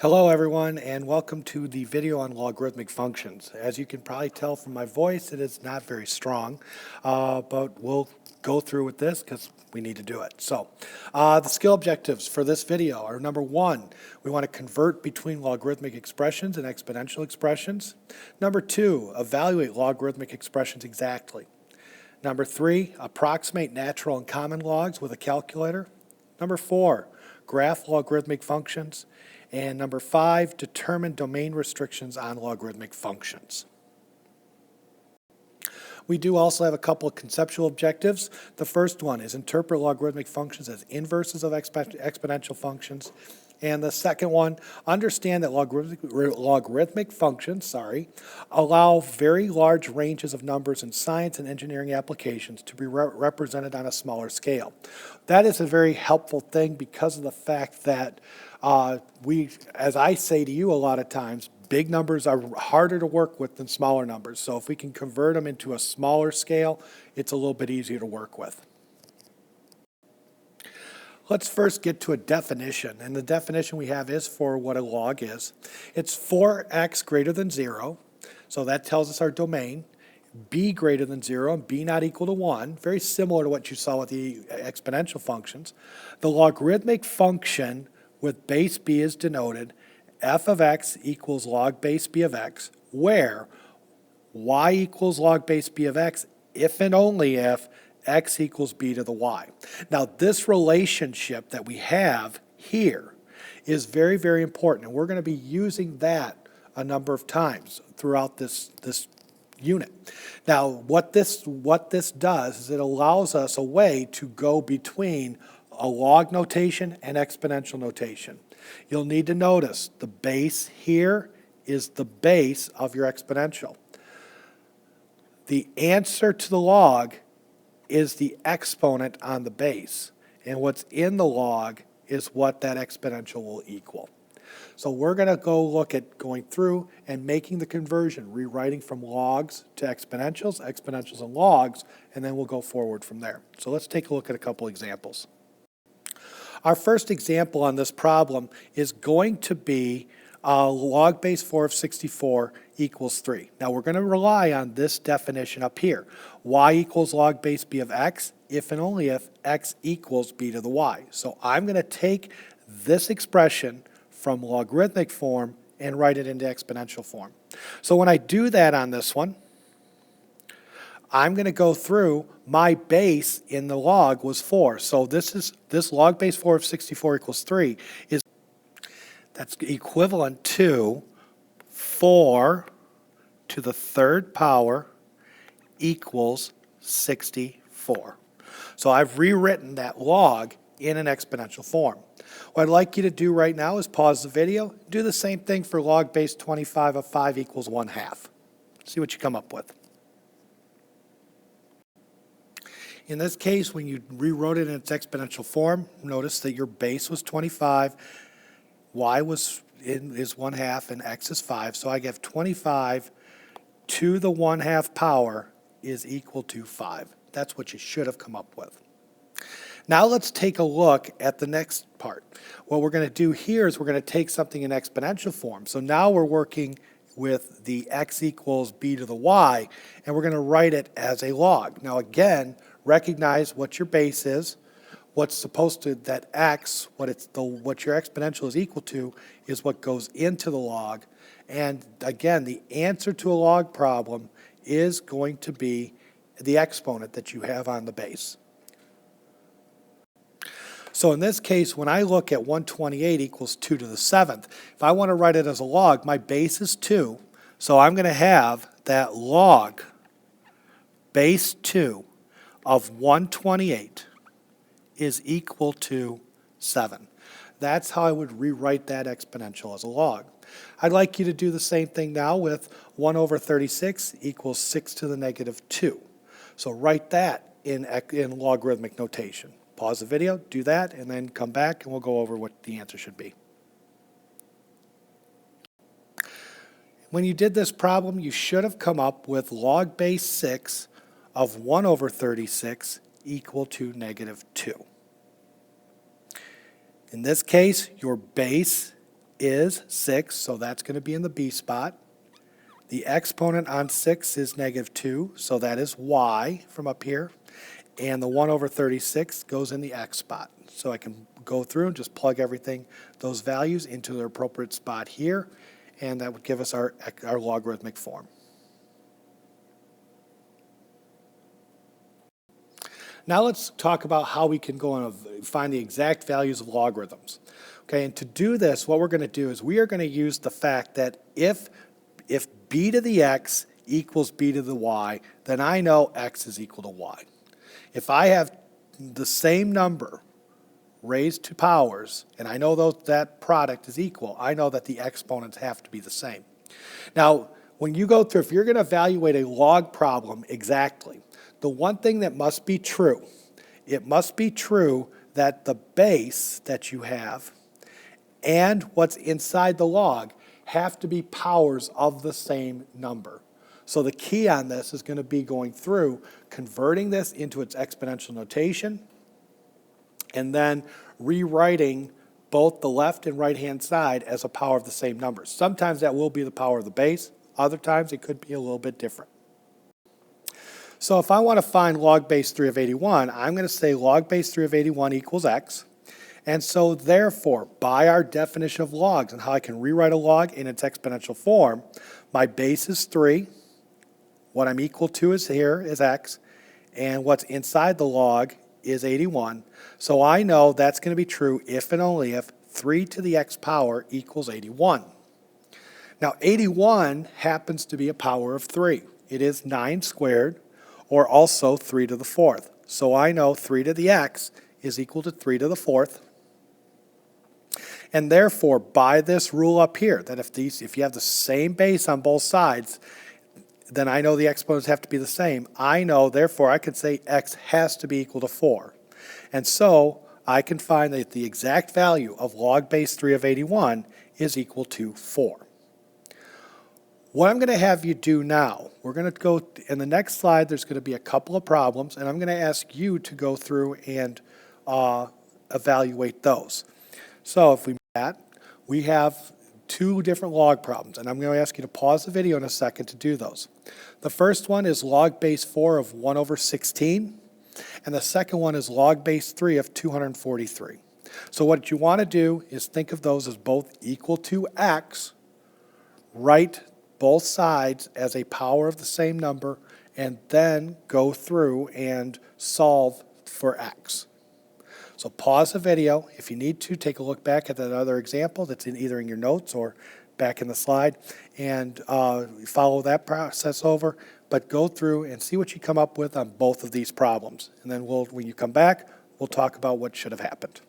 Hello everyone, and welcome to the video on logarithmic functions. As you can probably tell from my voice, it is not very strong, but we'll go through with this because we need to do it. So the skill objectives for this video are: number one, we want to convert between logarithmic expressions and exponential expressions. Number two, evaluate logarithmic expressions exactly. Number three, approximate natural and common logs with a calculator. Number four, graph logarithmic functions. And number five, determine domain restrictions on logarithmic functions. We do also have a couple of conceptual objectives. The first one is interpret logarithmic functions as inverses of exponential functions. And the second one, understand that logarithmic functions, allow very large ranges of numbers in science and engineering applications to be represented on a smaller scale. That is a very helpful thing because of the fact that as I say to you a lot of times, big numbers are harder to work with than smaller numbers. So if we can convert them into a smaller scale, it's a little bit easier to work with. Let's first get to a definition, and the definition we have is for what a log is. It's 4x greater than 0, so that tells us our domain. B greater than 0 and b not equal to 1, very similar to what you saw with the exponential functions. The logarithmic function with base b is denoted f of x equals log base b of x, where y equals log base b of x if and only if x equals b to the y. Now this relationship that we have here is very, very important, and we're going to be using that a number of times throughout this unit. Now what this does is it allows us a way to go between a log notation and exponential notation. You'll need to notice the base here is the base of your exponential. The answer to the log is the exponent on the base, and what's in the log is what that exponential will equal. So we're going to go look at going through and making the conversion, rewriting from logs to exponentials, exponentials and logs, and then we'll go forward from there. So let's take a look at a couple examples. Our first example on this problem is going to be log base 4 of 64 equals 3. Now we're going to rely on this definition up here. Y equals log base b of x if and only if x equals b to the y. So I'm going to take this expression from logarithmic form and write it into exponential form. So when I do that on this one, I'm going to go through, my base in the log was 4. So this log base 4 of 64 equals 3 that's equivalent to 4 to the third power equals 64. So I've rewritten that log in an exponential form. What I'd like you to do right now is pause the video, do the same thing for log base 25 of 5 equals 1/2. See what you come up with. In this case, when you rewrote it in its exponential form, notice that your base was 25, y is 1/2, and x is 5. So I give 25 to the 1/2 power is equal to 5. That's what you should have come up with. Now let's take a look at the next part. What we're going to do here is we're going to take something in exponential form. So now we're working with the x equals b to the y, and we're going to write it as a log. Now again, recognize what your base is. What's supposed to, that x, what your exponential is equal to, is what goes into the log. And again, the answer to a log problem is going to be the exponent that you have on the base. So in this case, when I look at 128 equals 2 to the 7th, if I want to write it as a log, my base is 2. So I'm going to have that log base 2 of 128 is equal to 7. That's how I would rewrite that exponential as a log. I'd like you to do the same thing now with 1 over 36 equals 6 to the negative 2. So write that in logarithmic notation. Pause the video, do that, and then come back and we'll go over what the answer should be. When you did this problem, you should have come up with log base 6 of 1 over 36 equal to negative 2. In this case, your base is 6, so that's going to be in the B spot. The exponent on 6 is -2, so that is y from up here. And the 1 over 36 goes in the x spot. So I can go through and just plug everything, those values, into their appropriate spot here, and that would give us our logarithmic form. Now let's talk about how we can go and find the exact values of logarithms. Okay, and to do this, what we're going to do is we are going to use the fact that if b to the x equals b to the y, then I know x is equal to y. If I have the same number raised to powers, and I know that product is equal, I know that the exponents have to be the same. Now, when you go through, if you're going to evaluate a log problem exactly, the one thing that must be true, it must be true that the base that you have and what's inside the log have to be powers of the same number. So the key on this is going to be going through, converting this into its exponential notation, and then rewriting both the left and right-hand side as a power of the same number. Sometimes that will be the power of the base. Other times it could be a little bit different. So if I want to find log base 3 of 81, I'm going to say log base 3 of 81 equals x. And so therefore, by our definition of logs and how I can rewrite a log in its exponential form, my base is 3. What I'm equal to is here is x. And what's inside the log is 81. So I know that's going to be true if and only if 3 to the x power equals 81. Now 81 happens to be a power of 3. It is 9 squared, or also 3 to the 4th. So I know 3 to the x is equal to 3 to the 4th. And therefore, by this rule up here, that if you have the same base on both sides, then I know the exponents have to be the same. I know, therefore, I can say x has to be equal to 4. And so I can find that the exact value of log base 3 of 81 is equal to 4. What I'm going to have you do now, we're going to go, in the next slide, there's going to be a couple of problems, and I'm going to ask you to go through and evaluate those. So if we have 2 different log problems, and I'm going to ask you to pause the video in a second to do those. The first one is log base 4 of 1 over 16, and the second one is log base 3 of 243. So what you want to do is think of those as both equal to x, write both sides as a power of the same number, and then go through and solve for x. So pause the video. If you need to, take a look back at that other example that's either in your notes or back in the slide, and follow that process over. But go through and see what you come up with on both of these problems. And then when you come back, we'll talk about what should have happened.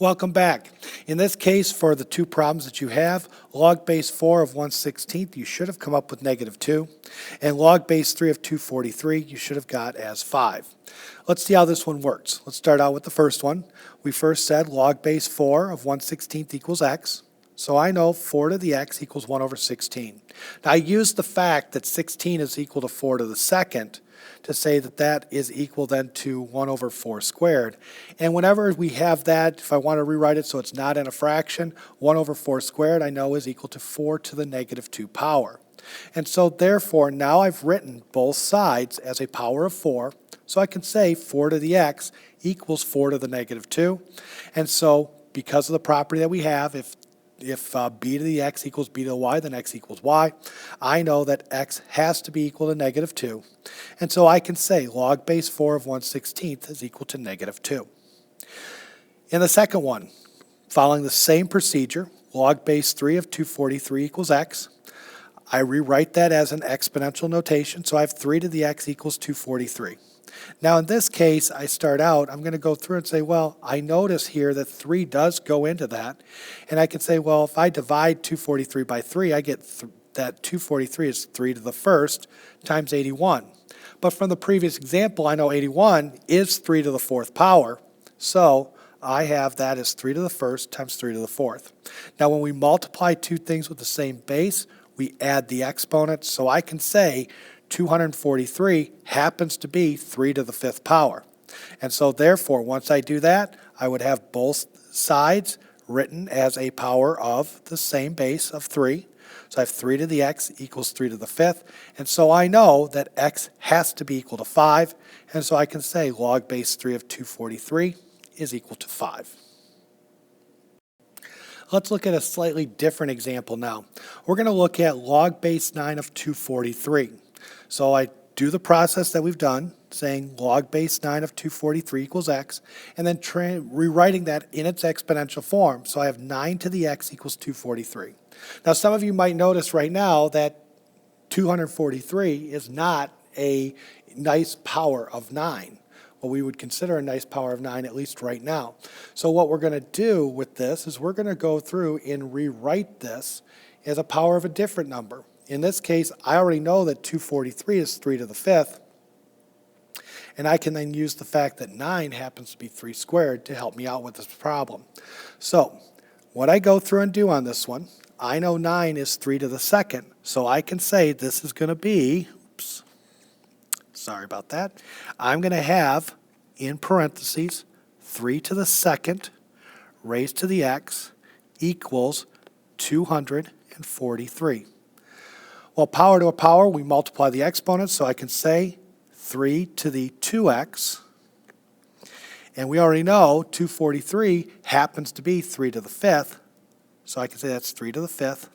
Welcome back. In this case, for the 2 problems that you have, log base 4 of 1/16, you should have come up with -2. And log base 3 of 243, you should have got as 5. Let's see how this one works. Let's start out with the first one. We first said log base 4 of 1/16 equals x. So I know 4 to the x equals 1 over 16. Now I use the fact that 16 is equal to 4 to the second to say that that is equal then to 1 over 4 squared. And whenever we have that, if I want to rewrite it so it's not in a fraction, 1 over 4 squared I know is equal to 4 to the -2 power. And so therefore now I've written both sides as a power of 4. So I can say 4 to the x equals 4 to the -2. And so because of the property that we have, if b to the x equals b to the y, then x equals y. I know that x has to be equal to -2. And so I can say log base 4 of 1/16 is equal to -2. In the second one, following the same procedure, log base 3 of 243 equals x. I rewrite that as an exponential notation, so I have 3 to the x equals 243. Now in this case, I start out, I'm going to go through and say, well, I notice here that 3 does go into that. And I can say, well, if I divide 243 by 3, I get that 243 is 3 to the 1st times 81. But from the previous example, I know 81 is 3 to the 4th power. So I have that as 3 to the 1st times 3 to the 4th. Now when we multiply 2 things with the same base, we add the exponents. So I can say 243 happens to be 3 to the 5th power. And so therefore, once I do that, I would have both sides written as a power of the same base of 3. So I have 3 to the x equals 3 to the 5th. And so I know that x has to be equal to 5. And so I can say log base 3 of 243 is equal to 5. Let's look at a slightly different example now. We're going to look at log base 9 of 243. So I do the process that we've done, saying log base 9 of 243 equals x, and then rewriting that in its exponential form. So I have 9 to the x equals 243. Now some of you might notice right now that 243 is not a nice power of 9. What we would consider a nice power of 9, at least right now. So what we're going to do with this is we're going to go through and rewrite this as a power of a different number. In this case, I already know that 243 is 3 to the 5th, and I can then use the fact that 9 happens to be 3 squared to help me out with this problem. So what I go through and do on this one, I know 9 is 3 to the 2nd, so I can say this is going to be, oops, sorry about that. I'm going to have, in parentheses, 3 to the 2nd raised to the x equals 243. Well, power to a power, we multiply the exponents, so I can say 3 to the 2x. And we already know 243 happens to be 3 to the 5th, so I can say that's 3 to the 5th.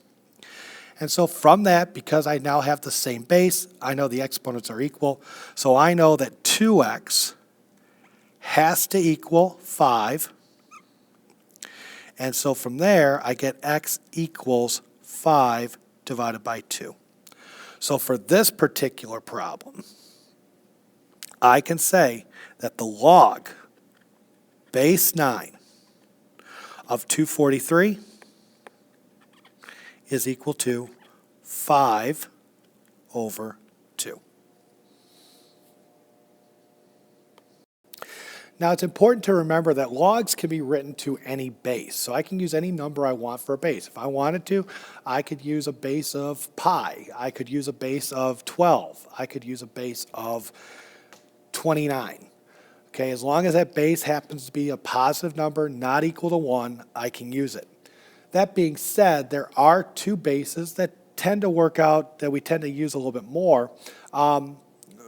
And so from that, because I now have the same base, I know the exponents are equal. So I know that 2x has to equal 5. And so from there, I get x equals 5 divided by 2. So for this particular problem, I can say that the log base 9 of 243 is equal to 5 over 2. Now it's important to remember that logs can be written to any base. So I can use any number I want for a base. If I wanted to, I could use a base of pi. I could use a base of 12. I could use a base of 29. Okay, as long as that base happens to be a positive number not equal to 1, I can use it. That being said, there are two bases that tend to work out, that we tend to use a little bit more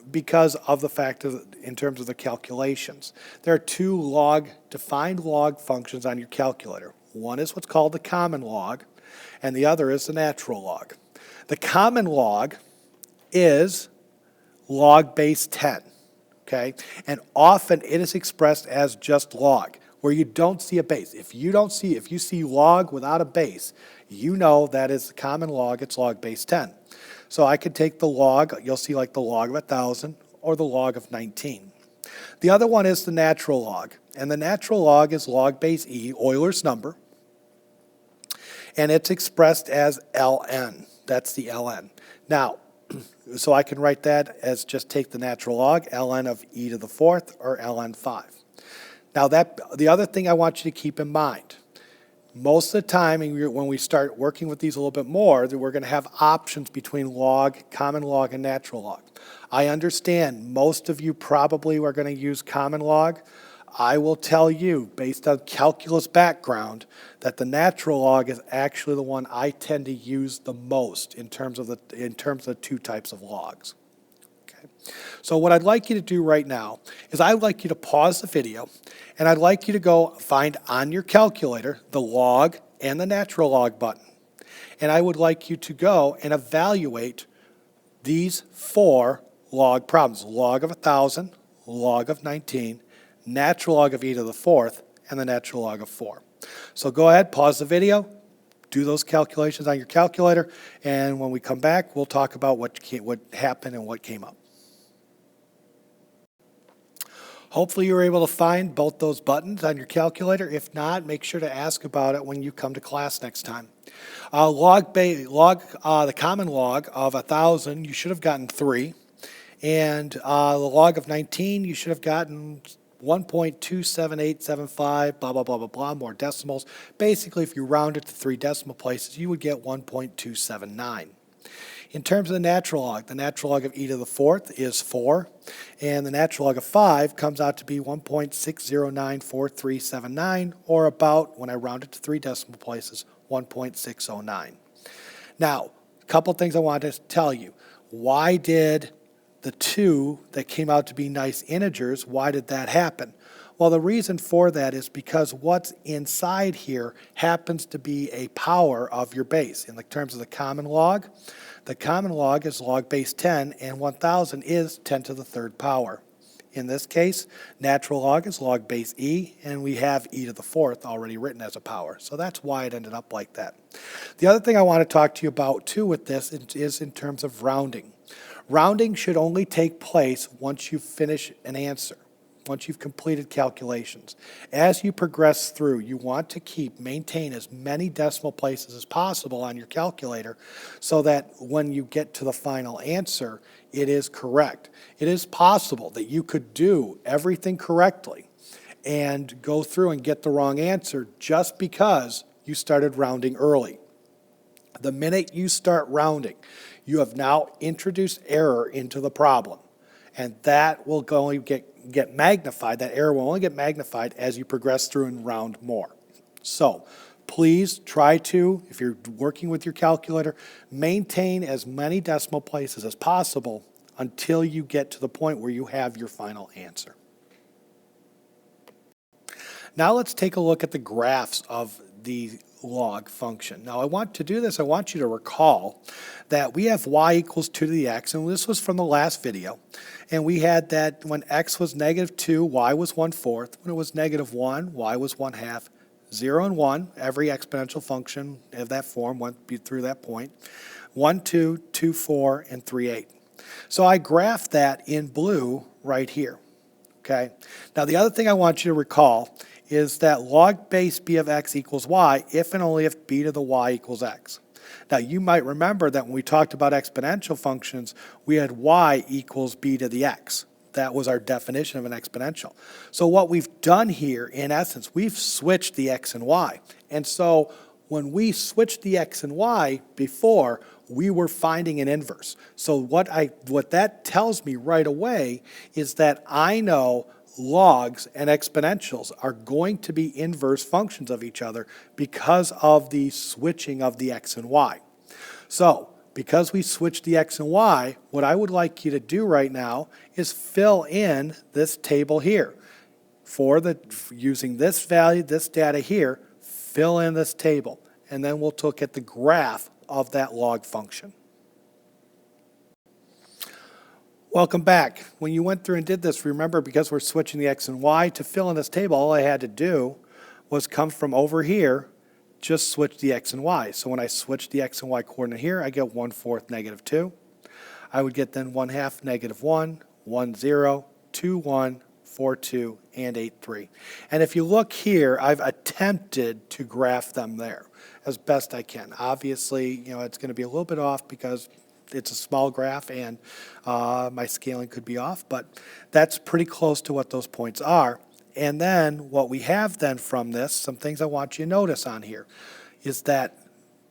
because of the fact of, in terms of the calculations. There are two defined log functions on your calculator. One is what's called the common log, and the other is the natural log. The common log is log base 10, okay? And often it is expressed as just log, where you don't see a base. If you see log without a base, you know that is the common log, it's log base 10. So I could take the log, you'll see like the log of 1,000 or the log of 19. The other one is the natural log, and the natural log is log base e, Euler's number, and it's expressed as ln. That's the ln. Now, so I can write that as just take the natural log, ln of e to the 4th, or ln 5. Now, the other thing I want you to keep in mind, most of the time when we start working with these a little bit more, that we're going to have options between log, common log, and natural log. I understand most of you probably are going to use common log. I will tell you, based on calculus background, that the natural log is actually the one I tend to use the most in terms of the two types of logs. So what I'd like you to do right now is I'd like you to pause the video, and I'd like you to go find on your calculator the log and the natural log button. And I would like you to go and evaluate these 4 log problems: log of 1,000, log of 19, natural log of e to the 4th, and the natural log of 4. So go ahead, pause the video, do those calculations on your calculator, and when we come back, we'll talk about what happened and what came up. Hopefully you were able to find both those buttons on your calculator. If not, make sure to ask about it when you come to class next time. The common log of 1,000, you should have gotten 3. And the log of 19, you should have gotten 1.27875, blah, blah, blah, blah, blah, more decimals. Basically, if you round it to 3 decimal places, you would get 1.279. In terms of the natural log of e to the fourth is 4, and the natural log of 5 comes out to be 1.6094379, or about, when I round it to 3 decimal places, 1.609. Now, a couple things I wanted to tell you. Why did the 2 that came out to be nice integers, why did that happen? Well, the reason for that is because what's inside here happens to be a power of your base. In the terms of the common log is log base 10, and 1,000 is 10 to the third power. In this case, natural log is log base e, and we have e to the fourth already written as a power. So that's why it ended up like that. The other thing I want to talk to you about, too, with this is in terms of rounding. Rounding should only take place once you finish an answer, once you've completed calculations. As you progress through, you want to maintain as many decimal places as possible on your calculator so that when you get to the final answer, it is correct. It is possible that you could do everything correctly and go through and get the wrong answer just because you started rounding early. The minute you start rounding, you have now introduced error into the problem. And that will only get magnified. That error will only get magnified as you progress through and round more. So please try to, if you're working with your calculator, maintain as many decimal places as possible until you get to the point where you have your final answer. Now let's take a look at the graphs of the log function. Now I want to do this, I want you to recall that we have y equals 2 to the x, and this was from the last video. And we had that when x was negative 2, y was 1/4. When it was negative 1, y was 1/2. 0 and 1, every exponential function of that form went through that point. 1, 2, 2, 4, and 3, 8. So I graphed that in blue right here. Okay. Now the other thing I want you to recall is that log base b of x equals y if and only if b to the y equals x. Now you might remember that when we talked about exponential functions, we had y equals b to the x. That was our definition of an exponential. So what we've done here, in essence, we've switched the x and y. And so when we switched the x and y before, we were finding an inverse. So what that tells me right away is that I know logs and exponentials are going to be inverse functions of each other because of the switching of the x and y. So because we switched the x and y, what I would like you to do right now is fill in this table here. Using this value, this data here, fill in this table, and then we'll look at the graph of that log function. Welcome back. When you went through and did this, remember, because we're switching the x and y, to fill in this table, all I had to do was come from over here, just switch the x and y. So when I switch the x and y coordinate here, I get 1/4 negative 2. I would get then 1/2 negative 1, 1, 0, 2, 1, 4, 2, and 8, 3. And if you look here, I've attempted to graph them there as best I can. Obviously, it's going to be a little bit off because it's a small graph and my scaling could be off, but that's pretty close to what those points are. And then what we have then from this, some things I want you to notice on here, is that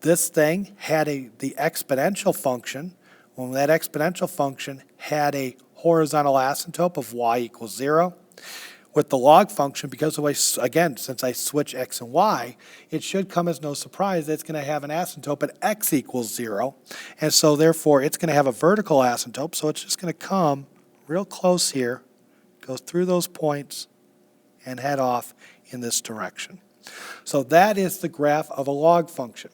this thing had the exponential function. When that exponential function had a horizontal asymptote of y equals 0. With the log function, because again, since I switch x and y, it should come as no surprise that it's going to have an asymptote at x equals 0. And so therefore, it's going to have a vertical asymptote. So it's just going to come real close here, go through those points, and head off in this direction. So that is the graph of a log function.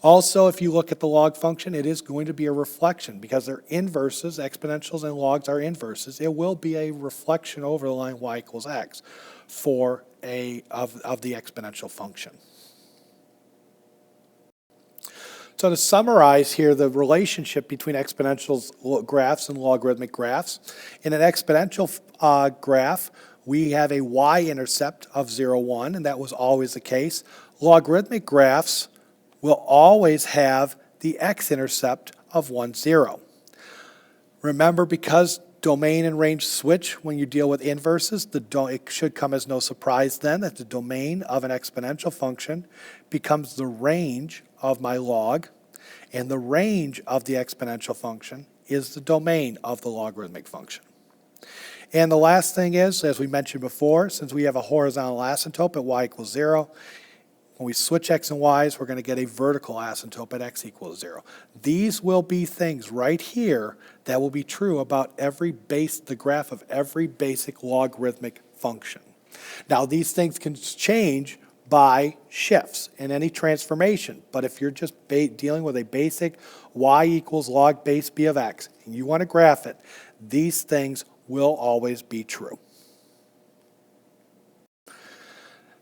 Also, if you look at the log function, it is going to be a reflection because they're inverses. Exponentials and logs are inverses. It will be a reflection over the line y equals x of the exponential function. So to summarize here, the relationship between exponential graphs and logarithmic graphs. In an exponential graph, we have a y-intercept of 0, 1, and that was always the case. Logarithmic graphs will always have the x-intercept of 1, 0. Remember, because domain and range switch when you deal with inverses, it should come as no surprise then that the domain of an exponential function becomes the range of my log. And the range of the exponential function is the domain of the logarithmic function. And the last thing is, as we mentioned before, since we have a horizontal asymptote at y equals 0, when we switch x and y's, we're going to get a vertical asymptote at x equals 0. These will be things right here that will be true about the graph of every basic logarithmic function. Now, these things can change by shifts in any transformation, but if you're just dealing with a basic y equals log base b of x, and you want to graph it, these things will always be true.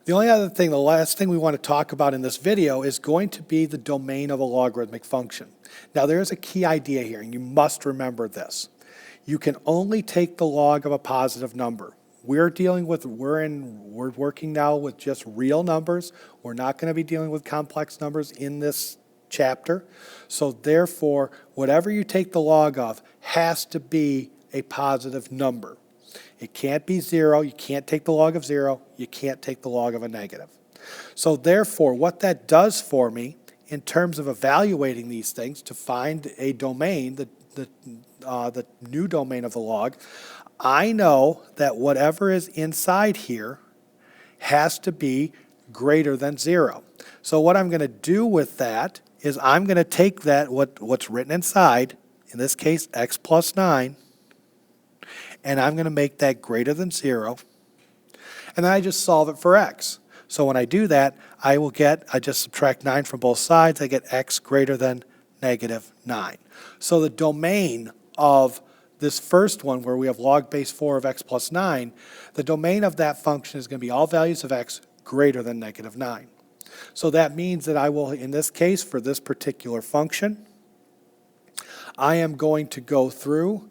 The only other thing, the last thing we want to talk about in this video is going to be the domain of a logarithmic function. Now, there's a key idea here, and you must remember this. You can only take the log of a positive number. We're working now with just real numbers. We're not going to be dealing with complex numbers in this chapter. So therefore, whatever you take the log of has to be a positive number. It can't be 0. You can't take the log of 0. You can't take the log of a negative. So therefore, what that does for me in terms of evaluating these things to find a domain, the new domain of the log, I know that whatever is inside here has to be greater than 0. So what I'm going to do with that is I'm going to take that, what's written inside, in this case x plus 9, and I'm going to make that greater than 0, and then I just solve it for x. So when I do that, I just subtract 9 from both sides, I get x greater than negative 9. So the domain of this first one, where we have log base 4 of x plus 9, the domain of that function is going to be all values of x greater than negative 9. So that means that I will, in this case, for this particular function, I am going to go through,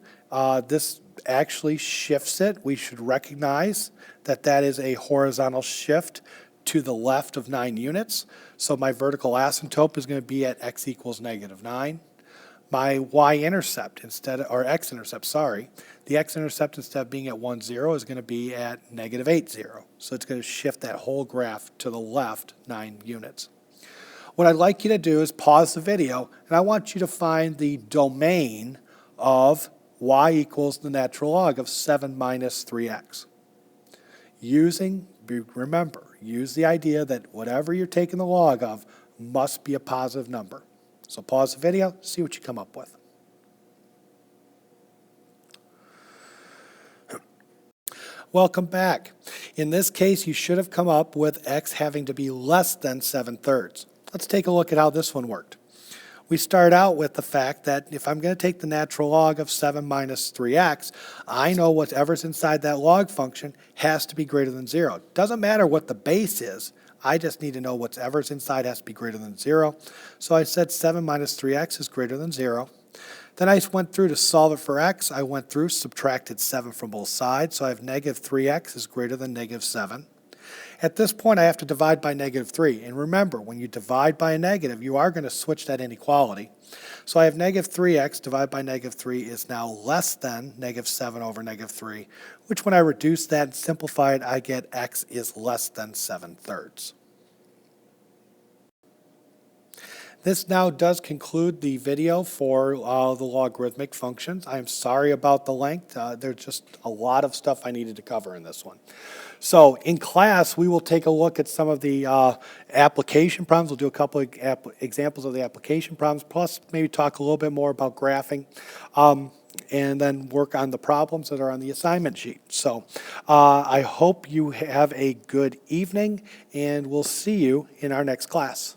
this actually shifts it. We should recognize that that is a horizontal shift to the left of 9 units. So my vertical asymptote is going to be at x equals negative 9. My y-intercept or x-intercept, sorry, the x-intercept instead of being at 1, 0 is going to be at negative 8, 0. So it's going to shift that whole graph to the left 9 units. What I'd like you to do is pause the video, and I want you to find the domain of y equals the natural log of 7 minus 3x. Remember, use the idea that whatever you're taking the log of must be a positive number. So pause the video, see what you come up with. Welcome back. In this case, you should have come up with x having to be less than 7/3. Let's take a look at how this one worked. We start out with the fact that if I'm going to take the natural log of 7 minus 3x, I know whatever's inside that log function has to be greater than 0. Doesn't matter what the base is. I just need to know whatever's inside has to be greater than 0. So I said 7 minus 3x is greater than 0. Then I went through to solve it for x. I went through, subtracted 7 from both sides. So I have negative 3x is greater than negative 7. At this point, I have to divide by negative 3. And remember, when you divide by a negative, you are going to switch that inequality. So I have negative 3x divided by negative 3 is now less than negative 7 over negative 3, which when I reduce that and simplify it, I get x is less than 7/3. This now does conclude the video for the logarithmic functions. I'm sorry about the length. There's just a lot of stuff I needed to cover in this one. So in class, we will take a look at some of the application problems. We'll do a couple of examples of the application problems, plus maybe talk a little bit more about graphing, and then work on the problems that are on the assignment sheet. So I hope you have a good evening, and we'll see you in our next class.